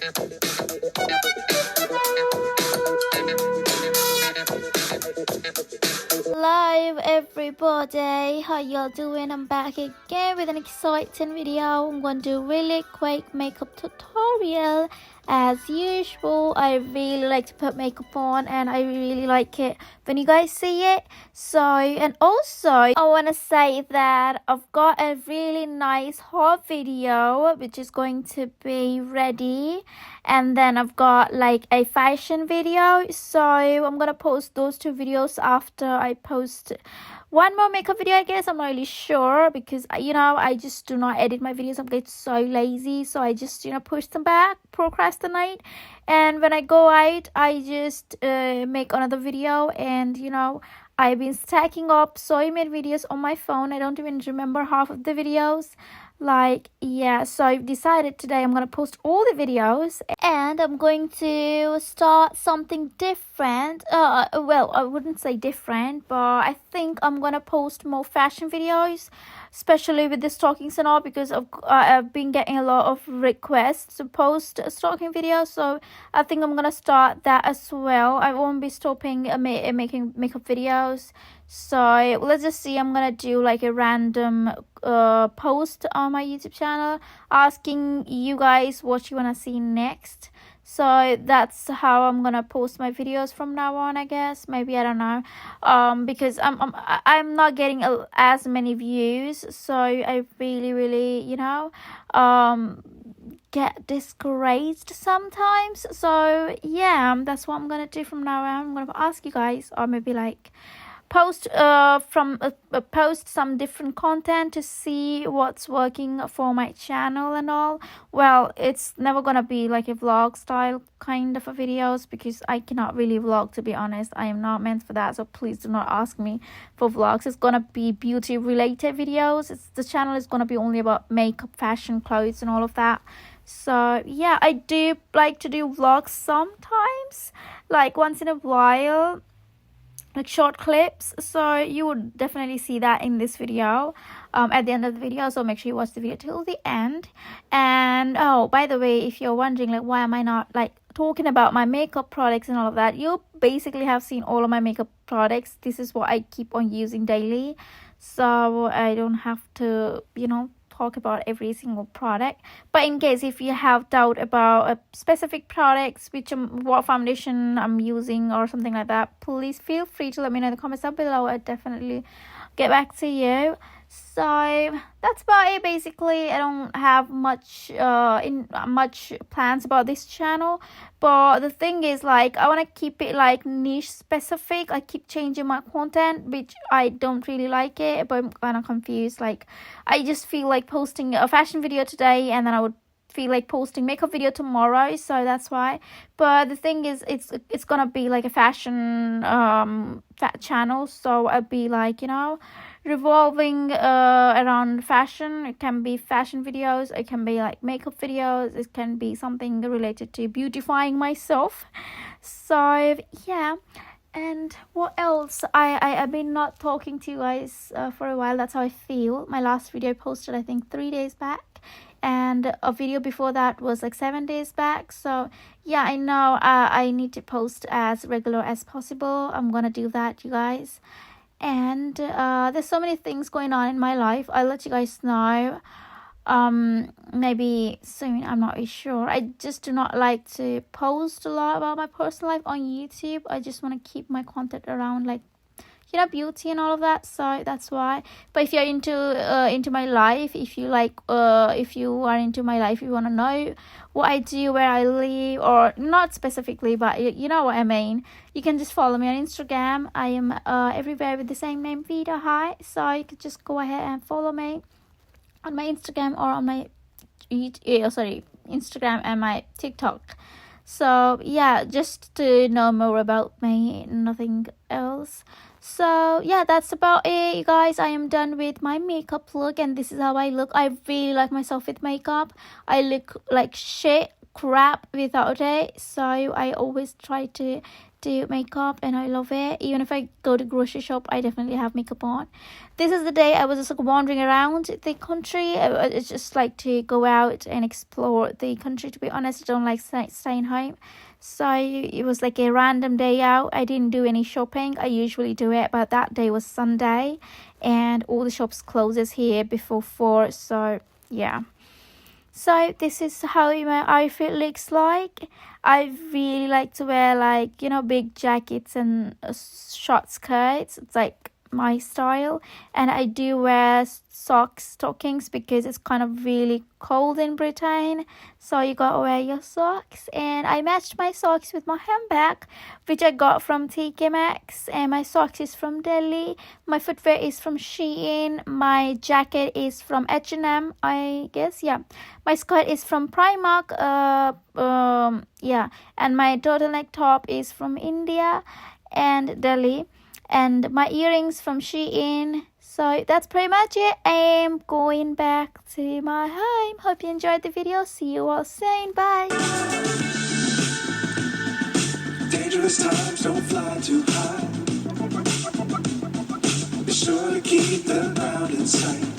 Hello everybody, how y'all doing? I'm back again with an exciting video. I'm going to do a really quick makeup tutorial. As usual, I really like to put makeup on and I really like it when you guys see it. And also I want to say that I've got a really nice haul video which is going to be ready, and then I've got like a fashion video, so I'm gonna post those two videos after I post one more makeup video, I guess. I'm not really sure because I just do not edit my videos. I'm getting so lazy, so I just push them back, procrastinate, and when I go out I just make another video. And I've been stacking up so many videos on my phone, I don't even remember half of the videos. So I've decided today I'm gonna post all the videos and I'm going to start something different. Well, I wouldn't say different, but I think I'm gonna post more fashion videos, especially with the stockings and all, because I've been getting a lot of requests to post stocking videos. So I think I'm gonna start that as well. I won't be stopping making makeup videos. So let's just see. I'm gonna do like a random post on my YouTube channel asking you guys what you wanna see next. So that's how I'm gonna post my videos from now on, I guess. Maybe, I don't know, because I'm not getting as many views, so I really get discouraged sometimes. So yeah, that's what I'm gonna do from now on. I'm gonna ask you guys, or maybe like post post some different content to see what's working for my channel and all. Well, it's never gonna be like a vlog style kind of a videos because I cannot really vlog, to be honest. I am not meant for that, so please do not ask me for vlogs. It's gonna be beauty related videos. The channel is gonna be only about makeup, fashion, clothes and all of that. So yeah, I do like to do vlogs sometimes, like once in a while, like short clips. So you would definitely see that in this video, at the end of the video. So make sure you watch the video till the end. And oh, by the way, if you're wondering like why am I not like talking about my makeup products and all of that, you basically have seen all of my makeup products. This is what I keep on using daily, so I don't have to talk about every single product. But in case if you have doubt about a specific products, what foundation I'm using or something like that, please feel free to let me know in the comments down below. I'll definitely get back to you. So that's about it. Basically, I don't have much plans about this channel, but the thing is, like, I want to keep it like niche specific. I keep changing my content, which I don't really like it, but I'm kind of confused. Like, I just feel like posting a fashion video today, and then I would feel like posting makeup video tomorrow, so that's why. But the thing is, it's gonna be like a fashion channel, so I'll be like revolving around fashion. It can be fashion videos, it can be like makeup videos, it can be something related to beautifying myself. So yeah. And what else? I've been not talking to you guys for a while. That's how I feel. My last video I posted, I think 3 days back, and a video before that was like 7 days back. So yeah, I know I need to post as regular as possible. I'm gonna do that, you guys. And there's so many things going on in my life. I'll let you guys know maybe soon. I'm not really sure. I just do not like to post a lot about my personal life on YouTube. I just want to keep my content around like beauty and all of that, so that's why. But if you're into my life, if you are into my life, you want to know what I do, where I live, or not specifically, but you know what I mean, you can just follow me on Instagram. I am everywhere with the same name, Vida. Hi. So you could just go ahead and follow me on my Instagram or on my Instagram and my TikTok. So yeah, just to know more about me, nothing else. So yeah, that's about it, you guys. I am done with my makeup look, and this is how I look. I really like myself with makeup. I look like shit crap without it. So I always try to do makeup, and I love it. Even if I go to grocery shop, I definitely have makeup on. This is the day I was just like wandering around the country. I just like to go out and explore the country. To be honest, I don't like staying home. So it was like a random day out. I didn't do any shopping. I usually do it, but that day was Sunday, and all the shops closes here before 4. So yeah. So this is how my outfit looks like. I really like to wear like, you know, big jackets and short skirts. It's like my style. And I do wear stockings because it's kind of really cold in Britain. So you gotta wear your socks. And I matched my socks with my handbag, which I got from TK Maxx. And my socks is from Delhi. My footwear is from Shein. My jacket is from H&M, I guess. Yeah. My skirt is from Primark. Yeah. And my turtleneck top is from India and Delhi. And my earrings from Shein. So that's pretty much it. I am going back to my home. Hope you enjoyed the video. See you all soon. Bye. Dangerous times, don't fly too high. Be sure to keep the ground in sight.